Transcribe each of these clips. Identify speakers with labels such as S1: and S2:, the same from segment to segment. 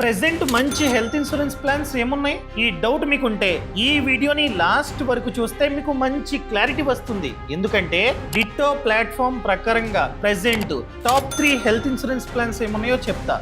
S1: Present మంచి health insurance plans ఏమున్నాయి? ఈ డౌట్ మీకుంటే ఈ వీడియోని లాస్ట్ వరకు చూస్తే మీకు మంచి క్లారిటీ వస్తుంది. ఎందుకంటే డిట్టో ప్లాట్ఫామ్ ప్రకారంగా present top 3 health insurance plans ఏమున్నాయో చెప్తా.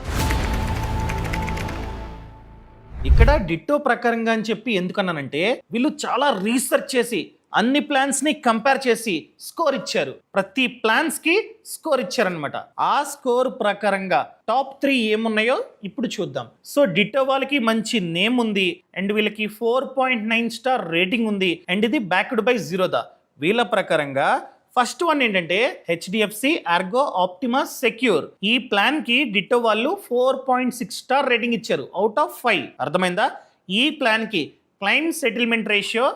S1: ఇక్కడ డిట్టో ప్రకారంగా అని చెప్పి ఎందుకన్నానంటే వీళ్ళు చాలా రీసెర్చ్ చేసి అన్ని ప్లాన్స్ ని కంపేర్ చేసి స్కోర్ ఇచ్చారు. ప్రతి ప్లాన్స్ కి స్కోర్ ఇచ్చారనమాట. ఆ స్కోర్ ప్రకారంగా టాప్ 3 ఏమున్నాయో ఇప్పుడు చూద్దాం. సో డిట్టో వాళ్ళకి మంచి నేమ్ ఉంది అండ్ వీళ్ళకి 4.9 స్టార్ రేటింగ్ ఉంది అండ్ ఇది బ్యాక్డ్ బై జీరోదా. వీళ్ళ ప్రకారంగా ఫస్ట్ వన్ ఏంటంటే హెచ్డిఎఫ్సి ఆర్గో ఆప్టిమస్ సెక్యూర్. ఈ ప్లాన్ కి డిట్టో వాళ్ళు 4.6 స్టార్ రేటింగ్ ఇచ్చారు అవుట్ ఆఫ్ 5. అర్థమైందా? ఈ ప్లాన్ కి క్లైమ్ సెటిల్మెంట్ రేషియో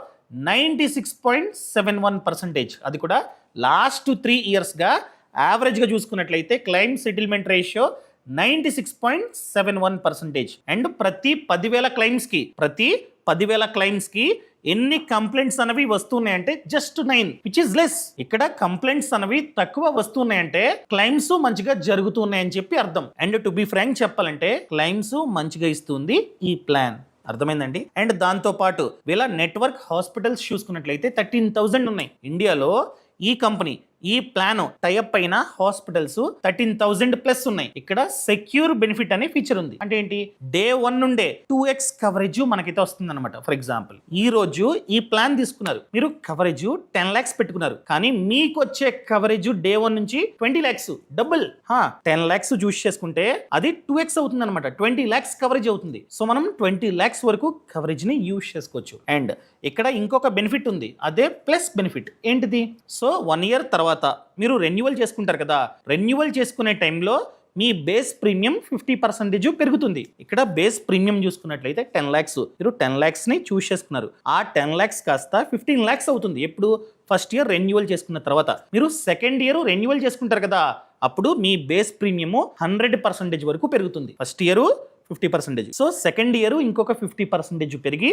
S1: 96.71%. అది కూడా లాస్ట్ 3 ఇయర్స్గా యావరేజ్గా చూసుకున్నట్లయితే క్లైమ్ సెటిల్మెంట్ రేషియో 96.71%. అండ్ ప్రతి 10,000 క్లైమ్స్కి ఎన్ని కంప్లైంట్స్ అనేవి వస్తున్నాయంటే జస్ట్ 9, విచ్ ఇస్ లెస్. ఇక్కడ కంప్లైంట్స్ అనేవి తక్కువ వస్తున్నాయంటే క్లైమ్స్ మంచిగా జరుగుతున్నాయని చెప్పి అర్థం. అండ్ టు బి ఫ్రాంక్ చెప్పాలంటే క్లైమ్స్ మంచిగా ఇస్తుంది ఈ ప్లాన్. అర్థమైందండి? అండ్ దాంతో పాటు వీళ్ళ నెట్వర్క్ హాస్పిటల్స్ చూసుకున్నట్లయితే 13,000 ఉన్నాయి ఇండియాలో. ఈ కంపెనీ ఈ ప్లాన్ టైఅప్ అయిన హాస్పిటల్స్ 13,000 ప్లస్ ఉన్నాయి. ఇక్కడ సెక్యూర్ బెనిఫిట్ అనే ఫీచర్ ఉంది. అంటే ఏంటి? డే 1 నుండే 2x కవరేజ్ మనకైతే వస్తుంది అనమాట. ఫర్ ఎగ్జాంపుల్ ఈ రోజు ఈ ప్లాన్ తీసుకున్నారు, మీరు కవరేజ్ 10 lakhs పెట్టుకున్నారు, కానీ మీకు వచ్చే కవరేజ్ డే 1 నుంచి 20 lakhs, డబుల్. 10 lakhs చూస్ చేసుకుంటే అది 2x అవుతుంది అనమాట. 20 lakhs కవరేజ్ అవుతుంది. సో మనం 20 lakhs వరకు కవరేజ్ ని యూజ్ చేసుకోవచ్చు. అండ్ ఇక్కడ ఇంకొక బెనిఫిట్ ఉంది, అదే ప్లస్ బెనిఫిట్. ఏంటిది? సో 1 year తర్వాత మీరు రెన్యువల్ చేసుకుంటారు కదా, రెన్యువల్ చేసుకునే టైంలో మీ బేస్ ప్రీమియం 50% పెరుగుతుంది. ఇక్కడ బేస్ ప్రీమియం చూసుకున్నట్లయితే 10 lakhs, మీరు 10 lakhs ని చూస్ చేసుకున్నారు. ఆ 10 lakhs కాస్త 15 lakhs అవుతుంది. ఎప్పుడు? ఫస్ట్ ఇయర్ రెన్యువల్ చేసుకున్న తర్వాత. మీరు సెకండ్ ఇయర్ రెన్యువల్ చేసుకుంటారు కదా, అప్పుడు మీ బేస్ ప్రీమియం 100% వరకు పెరుగుతుంది. First year 50%. So second year ఇంకొక 50% పెరిగి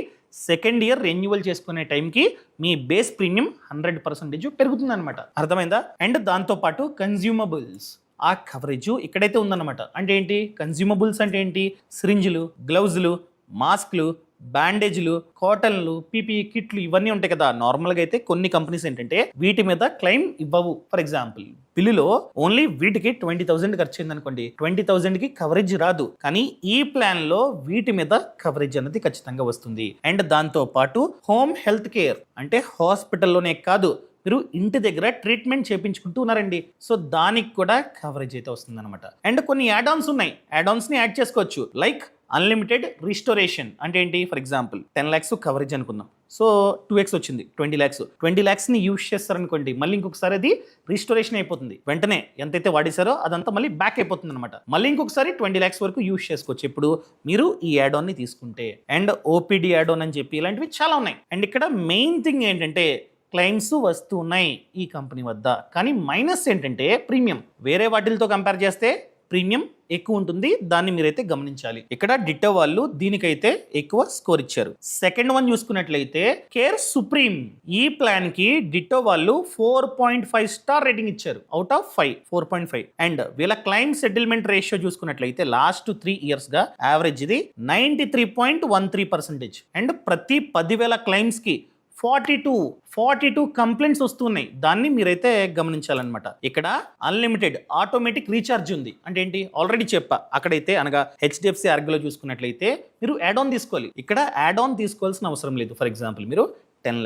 S1: సెకండ్ ఇయర్ రెన్యువల్ చేసుకునే టైంకి మీ బేస్ ప్రీమియం 100% పెరుగుతుంది అనమాట. అర్థమైందా? అండ్ దాంతో పాటు కన్జ్యూమబుల్స్ ఆ కవరేజ్ ఇక్కడైతే ఉందన్నమాట. అంటే ఏంటి? కన్జ్యూమబుల్స్ అంటే ఏంటి? సిరింజ్లు, గ్లౌజులు, మాస్క్లు, బ్యాండేజ్లు, కాటన్లు, పీపీఈ కిట్లు ఇవన్నీ ఉంటాయి కదా. నార్మల్గా అయితే కొన్ని కంపెనీస్ ఏంటంటే వీటి మీద క్లెయిమ్ ఇవ్వవు. ఫర్ ఎగ్జాంపుల్ బిల్లులో ఓన్లీ వీటికి 20,000 ఖర్చు అయింది అనుకోండి, 20,000కి కవరేజ్ రాదు. కానీ ఈ ప్లాన్ లో వీటి మీద కవరేజ్ అనేది ఖచ్చితంగా వస్తుంది. అండ్ దాంతో పాటు హోమ్ హెల్త్ కేర్ అంటే హాస్పిటల్లోనే కాదు, మీరు ఇంటి దగ్గర ట్రీట్మెంట్ చేయించుకుంటూ ఉన్నారండి, సో దానికి కూడా కవరేజ్ అయితే వస్తుంది అనమాట. అండ్ కొన్ని యాడ్ ఆన్స్ ఉన్నాయి, యాడ్ ఆన్స్ ని యాడ్ చేసుకోవచ్చు. లైక్ అన్లిమిటెడ్ రిస్టోరేషన్ అంటే ఏంటి? ఫర్ ఎగ్జాంపుల్ 10 lakhs కవరేజ్ అనుకుందాం, సో 2x వచ్చింది 20 lakhs. 20 lakhs ని యూజ్ చేస్తారనుకోండి, మళ్ళీ ఇంకొకసారి అది రిస్టోరేషన్ అయిపోతుంది. వెంటనే ఎంతైతే వాడేశారో అదంతా మళ్ళీ బ్యాక్ అయిపోతుంది అనమాట. మళ్ళీ ఇంకొకసారి 20 lakhs వరకు యూజ్ చేసుకోవచ్చు ఇప్పుడు మీరు ఈ యాడ్ ఆన్ ని తీసుకుంటే. అండ్ ఓపీడీ యాడ్ ఆన్ అని చెప్పి ఇలాంటివి చాలా ఉన్నాయి. అండ్ ఇక్కడ మెయిన్ థింగ్ ఏంటంటే క్లెయిమ్స్ వస్తున్నాయి ఈ కంపెనీ వద్ద, కానీ మైనస్ ఏంటంటే ప్రీమియం. వేరే వాటిలతో కంపేర్ చేస్తే ప్రీమియం ఎక్కువ ఉంటుంది, దాన్ని మీరైతే గమనించాలి. ఇక్కడ డిట్టో వాళ్ళు దీనికైతే ఎక్కువ స్కోర్ ఇచ్చారు. సెకండ్ వన్ చూసుకున్నట్లయితే కేర్ సుప్రీం. ఈ ప్లాన్ కి డిట్టో వాళ్ళు 4.5 స్టార్ రేటింగ్ ఇచ్చారు అవుట్ ఆఫ్ 5, 4.5. అండ్ వీళ్ళ క్లైమ్ సెటిల్మెంట్ రేషియో చూసుకున్నట్లయితే లాస్ట్ 3 ఇయర్స్ గా యావరేజ్ ఇది 93.13%. అండ్ ప్రతి 10,000 క్లైమ్స్ కి 42 కంప్లైంట్స్ వస్తున్నాయి. దాన్ని మీరైతే గమనించాలన్నమాట. ఇక్కడ అన్లిమిటెడ్ ఆటోమేటిక్ రీఛార్జ్ ఉంది. అంటే ఏంటి? ఆల్రెడీ చెప్పా. అక్కడైతే అనగా హెచ్డిఎఫ్సి ఆర్గోలో చూసుకున్నట్లయితే మీరు యాడ్ ఆన్ తీసుకోవాలి. ఇక్కడ యాడ్ ఆన్ తీసుకోవాల్సిన అవసరం లేదు. ఫర్ ఎగ్జాంపుల్ మీరు 10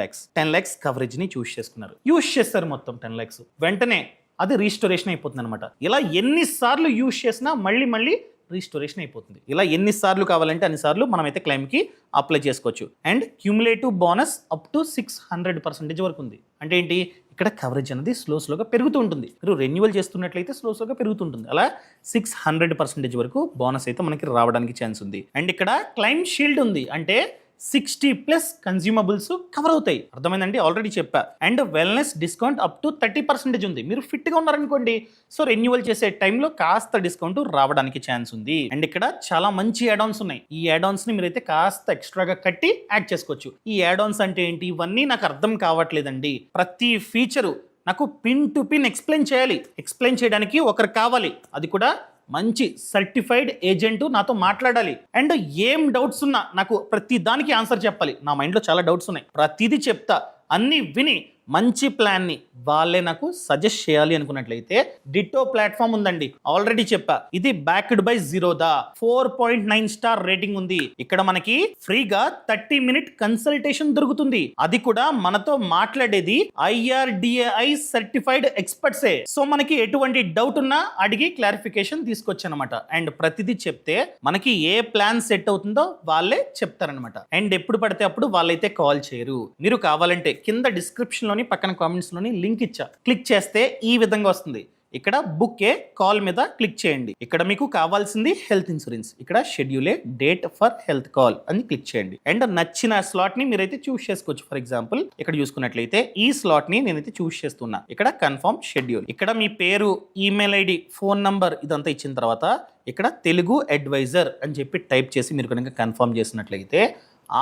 S1: lakhs కవరేజ్ ని చూస్ చేసుకున్నారు, యూస్ చేస్తారు మొత్తం 10 lakhs, వెంటనే అది రీస్టోరేషన్ అయిపోతుంది అనమాట. ఇలా ఎన్నిసార్లు యూస్ చేసినా మళ్ళీ రీస్టోరేషన్ అయిపోతుంది. ఇలా ఎన్నిసార్లు కావాలంటే అన్నిసార్లు మనమైతే క్లెయిమ్కి అప్లై చేసుకోవచ్చు. And cumulative bonus up to 600% వరకు ఉంది. అంటే ఏంటి? ఇక్కడ కవరేజ్ అనేది స్లోగా పెరుగుతూ ఉంటుంది. మీరు రెన్యువల్ చేస్తున్నట్లయితే స్లోగా పెరుగుతుంటుంది. అలా 600% వరకు బోనస్ అయితే మనకి రావడానికి ఛాన్స్ ఉంది. అండ్ ఇక్కడ క్లెయిమ్ షీల్డ్ ఉంది, అంటే 60+ కన్జ్యూమబుల్స్ కవర్ అవుతాయి. అర్థమైందండి? ఆల్రెడీ చెప్పా. And wellness discount up to 30% ఉంది. మీరు ఫిట్ గా ఉన్నారనుకోండి, సో రెన్యువల్ చేసే టైంలో కాస్త డిస్కౌంట్ రావడానికి ఛాన్స్ ఉంది. అండ్ ఇక్కడ చాలా మంచి యాడ్ ఆన్స్ ఉన్నాయి. ఈ యాడ్ ఆన్స్ ని మీరైతే కాస్త ఎక్స్ట్రాగా కట్టి యాడ్ చేసుకోవచ్చు. ఈ యాడ్ ఆన్స్ అంటే ఏంటి? ఇవన్నీ నాకు అర్థం కావట్లేదండి. ప్రతి ఫీచరు నాకు పిన్ టు పిన్ ఎక్స్ప్లెయిన్ చేయాలి. ఎక్స్ప్లెయిన్ చేయడానికి ఒకరు కావాలి, అది కూడా మంచి సర్టిఫైడ్ ఏజెంట్ నాతో మాట్లాడాలి. అండ్ ఏం డౌట్స్ ఉన్నా నాకు ప్రతి దానికి ఆన్సర్ చెప్పాలి. నా మైండ్లో చాలా డౌట్స్ ఉన్నాయి, ప్రతిదీ చెప్తా. అన్నీ విని మంచి ప్లాన్ని వాళ్ళే నాకు సజెస్ట్ చేయాలి అనుకున్నట్లయితే డిట్టో ప్లాట్ఫామ్ ఉందండి. ఆల్రెడీ చెప్పా, ఇది backed by Zerodha, 4.9 star rating ఉంది. ఇక్కడ మనకి ఫ్రీగా 30 మినిట్ కన్సల్టేషన్ దొరుకుతుంది. అది కూడా మనతో మాట్లాడేది IRDAI సర్టిఫైడ్ ఎక్స్పర్ట్సే. సో మనకి ఎటువంటి డౌట్ ఉన్నా అడిగి క్లారిఫికేషన్ తీసుకొచ్చు అనమాట. అండ్ ప్రతిదీ చెప్తే మనకి ఏ ప్లాన్ సెట్ అవుతుందో వాళ్ళే చెప్తారనమాట. అండ్ ఎప్పుడు పడితే అప్పుడు వాళ్ళైతే కాల్ చేయరు. మీరు కావాలంటే కింద డిస్క్రిప్షన్ పక్కన కామెంట్స్ లోని లింక్ ఇచ్చా, క్లిక్ చేస్తే ఈ విధంగా వస్తుంది. ఇక్కడ బుక్ ఏ కాల్ మీద క్లిక్ చేయండి. ఇక్కడ మీకు కావాల్సింది హెల్త్ ఇన్సూరెన్స్, ఇక్కడ schedule A date for health call అని క్లిక్ చేయండి. అండ్ నచ్చిన స్లాట్ ని మీరైతే చూస్ చేసుకోవచ్చు. ఫర్ ఎగ్జాంపుల్ ఇక్కడ చూసుకున్నట్లయితే ఈ స్లాట్ ని నేనైతే చూస్ చేస్తున్నా. ఇక్కడ కన్ఫర్మ్ షెడ్యూల్, ఇక్కడ మీ పేరు, ఈమెయిల్ ఐడి, ఫోన్ నంబర్ ఇదంతా ఇచ్చిన తర్వాత ఇక్కడ తెలుగు అడ్వైజర్ అని చెప్పి టైప్ చేసి మీరు కనుక కన్ఫర్మ్ చేసినట్లయితే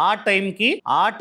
S1: ఆ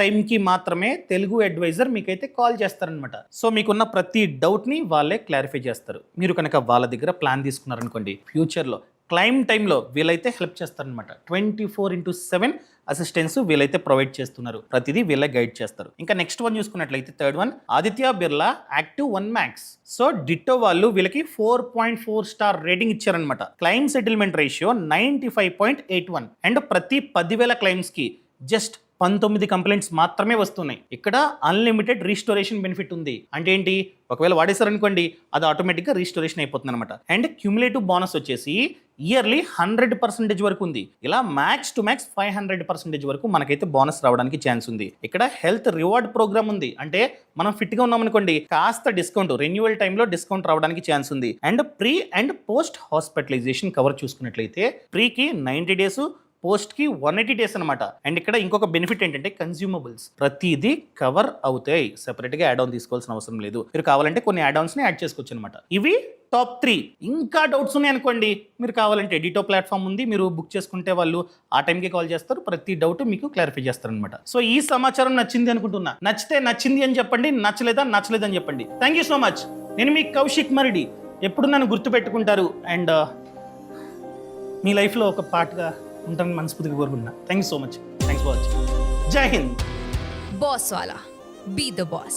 S1: టైంకి మాత్రమే తెలుగు అడ్వైజర్ మీకైతే కాల్ చేస్తారనమాట. సో మీకున్న ప్రతి డౌట్ని వాళ్ళే క్లారిఫై చేస్తారు. మీరు కనుక వాళ్ళ దగ్గర ప్లాన్ తీసుకున్నారనుకోండి, ఫ్యూచర్లో క్లైమ్ టైంలో వీళ్ళైతే హెల్ప్ చేస్తారనమాట. 24/7 అసిస్టెన్స్ వీళ్ళైతే ప్రొవైడ్ చేస్తున్నారు. ప్రతిదీ వీళ్ళే గైడ్ చేస్తారు. ఇంకా నెక్స్ట్ వన్ చూసుకున్నట్లయితే third one Aditya Birla active 1 Max. So ditto వాళ్ళు వీళ్ళకి 4.4 స్టార్ రేటింగ్ ఇచ్చారనమాట. Claim settlement ratio 95.81. అండ్ ప్రతి 10,000 క్లైమ్స్కి జస్ట్ 19 కంప్లైంట్స్ మాత్రమే వస్తున్నాయి. ఇక్కడ అన్లిమిటెడ్ రీస్టోరేషన్ బెనిఫిట్ ఉంది. అంటే ఏంటి, ఒకవేళ వాడేశారనుకోండి అది ఆటోమేటిక్గా రీస్టోరేషన్ అయిపోతుంది అనమాట. అండ్ క్యూములేటివ్ బోనస్ వచ్చేసి ఇయర్లీ 100% వరకు ఉంది. ఇలా మ్యాక్స్ టు మ్యాక్స్ 500% వరకు మనకైతే బోనస్ రావడానికి ఛాన్స్ ఉంది. ఇక్కడ హెల్త్ రివార్డ్ ప్రోగ్రామ్ ఉంది. అంటే మనం ఫిట్గా ఉన్నాం అనుకోండి, కాస్త డిస్కౌంట్, రెన్యువల్ టైంలో డిస్కౌంట్ రావడానికి ఛాన్స్ ఉంది. And pre and post hospitalisation cover చూసుకున్నట్లయితే ప్రీకి 90 డేస్, పోస్ట్కి 180 డేస్ అనమాట. అండ్ ఇక్కడ ఇంకొక బెనిఫిట్ ఏంటంటే కన్స్యూమబుల్స్ ప్రతిదీ కవర్ అవుతాయి. సెపరేట్గా యాడ్ ఆన్ తీసుకోవాల్సిన అవసరం లేదు. మీరు కావాలంటే కొన్ని యాడ్ ఆన్స్ని యాడ్ చేసుకోవచ్చు అనమాట. ఇవి టాప్ 3. ఇంకా డౌట్స్ ఉన్నాయి అనుకోండి, మీరు కావాలంటే డిట్టో ప్లాట్ఫామ్ ఉంది, మీరు బుక్ చేసుకుంటే వాళ్ళు ఆ టైంకి కాల్ చేస్తారు. ప్రతి డౌట్ మీకు క్లారిఫై చేస్తారనమాట. సో ఈ సమాచారం నచ్చింది అనుకుంటున్నా. నచ్చితే నచ్చింది అని చెప్పండి, నచ్చలేదని చెప్పండి. Thank you so much. నేను మీ కౌశిక్ మరిడి. ఎప్పుడు నన్ను గుర్తుపెట్టుకుంటారు అండ్ మీ లైఫ్లో ఒక పార్ట్గా ఉంటానని మనస్ఫూర్తిగా కోరుకుంటున్నా. Thank you so much. Thanks for watching. జై Hind.
S2: Boss Wala. Be the boss.